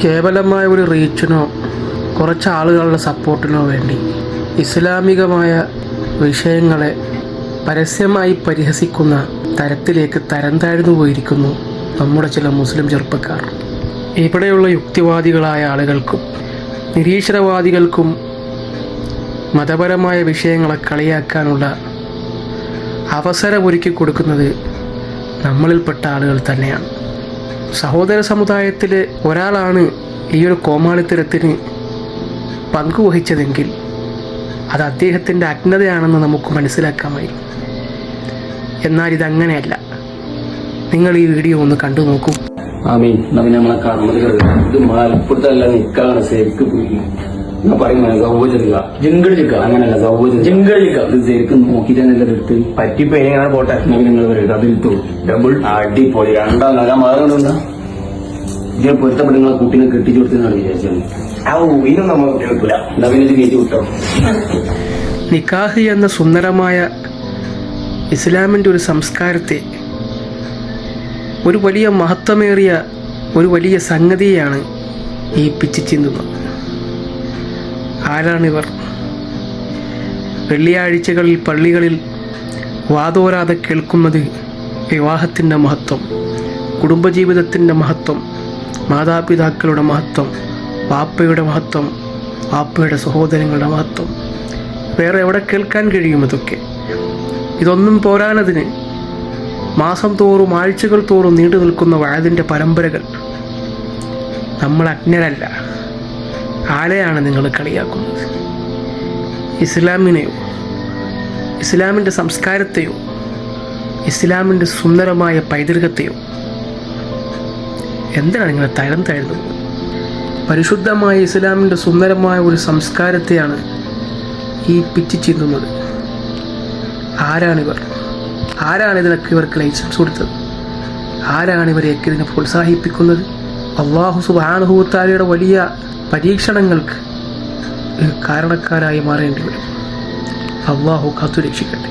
കേവലമായ ഒരു റീച്ചിനോ കുറച്ച് ആളുകളുടെ സപ്പോർട്ടിനോ വേണ്ടി ഇസ്ലാമികമായ വിഷയങ്ങളെ പരസ്യമായി പരിഹസിക്കുന്ന തരത്തിലേക്ക് തരം താഴ്ന്നു പോയിരിക്കുന്നു നമ്മുടെ ചില മുസ്ലിം ചെറുപ്പക്കാർ. ഇവിടെയുള്ള യുക്തിവാദികളായ ആളുകൾക്കും നിരീശ്വരവാദികൾക്കും മതപരമായ വിഷയങ്ങളെ കളിയാക്കാനുള്ള അവസരമൊരുക്കി കൊടുക്കുന്നത് നമ്മളിൽപ്പെട്ട ആളുകൾ തന്നെയാണ്. സഹോദര സമുദായത്തിൽ ഒരാളാണ് ഈ ഒരു കോമാളിത്തരത്തിന് പങ്കുവഹിച്ചതെങ്കിൽ അത് അദ്ദേഹത്തിൻ്റെ അജ്ഞതയാണെന്ന് നമുക്ക് മനസ്സിലാക്കാമായിരുന്നു. എന്നാൽ ഇതങ്ങനെയല്ല. നിങ്ങൾ ഈ വീഡിയോ ഒന്ന് കണ്ടു നോക്കൂ. ആമീൻ. നമ്മളെ കർമ്മത്തിൽ ഇത് മലപ്പുറത്തല്ല നിക്കാണ് ശരിക്ക് പോയി പറയുന്നത് അങ്ങനല്ല സൗകര്യം ഇത് ശരിക്കും നോക്കിയിട്ട് തന്നെ എടുത്ത് പറ്റിപ്പോ എങ്ങനെ പോട്ടെ നിങ്ങൾ പറയുന്നത് അതിൽത്തു ഡബിൾ അടിപൊളി രണ്ടാം ഞാൻ മാറുന്നുണ്ടാ ഇതിനെ പൊരുത്തപ്പെട്ട് നിങ്ങളെ കുട്ടീനെ കെട്ടിച്ചു കൊടുത്തെന്നാണ് വിചാരിച്ചത്. ഇതും നമ്മൾ കേൾക്കില്ല. എന്നാ പിന്നെ ഇത് കയറ്റി വിട്ടോ. നിക്കാഹ് എന്ന സുന്ദരമായ ഇസ്ലാമിൻ്റെ ഒരു സംസ്കാരത്തെ ഒരു വലിയ മഹത്വമേറിയ ഒരു വലിയ സംഗതിയാണ് ഈ പിച്ചി ചിന്തുന്നത്. ആരാണിവർ? വെള്ളിയാഴ്ചകളിൽ പള്ളികളിൽ വാതോരാതെ കേൾക്കുന്നത് വിവാഹത്തിൻ്റെ മഹത്വം, കുടുംബജീവിതത്തിൻ്റെ മഹത്വം, മാതാപിതാക്കളുടെ മഹത്വം, വാപ്പയുടെ മഹത്വം, വാപ്പയുടെ സഹോദരങ്ങളുടെ മഹത്വം. വേറെ എവിടെ കേൾക്കാൻ കഴിയും ഇതൊക്കെ? ഇതൊന്നും പോരാനതിന് മാസം തോറും ആഴ്ചകൾ തോറും നീണ്ടു നിൽക്കുന്ന വഅദിൻ്റെ പരമ്പരകൾ. നമ്മൾ അജ്ഞരല്ല. ആരെയാണ് നിങ്ങൾ കളിയാക്കുന്നത്? ഇസ്ലാമിനെയോ ഇസ്ലാമിൻ്റെ സംസ്കാരത്തെയോ ഇസ്ലാമിൻ്റെ സുന്ദരമായ പൈതൃകത്തെയോ? എന്തിനാണ് നിങ്ങൾ തരം താഴ്ന്നത്? പരിശുദ്ധമായ ഇസ്ലാമിൻ്റെ സുന്ദരമായ ഒരു സംസ്കാരത്തെയാണ് ഈ പിച്ചി ചിന്തുന്നത്. ആരാണിവർ? ആരാണിതിനൊക്കെ ഇവർക്ക് ലൈസൻസ് കൊടുത്തത്? ആരാണ് ഇവരെയൊക്കെ ഇതിനെ പ്രോത്സാഹിപ്പിക്കുന്നത്? അല്ലാഹു സുബ്ഹാനഹു വ തആലയുടെ വലിയ പരീക്ഷണങ്ങൾക്ക് കാരണക്കാരായി മാറേണ്ടി വരും. അല്ലാഹു കാത്തുരക്ഷിക്കട്ടെ.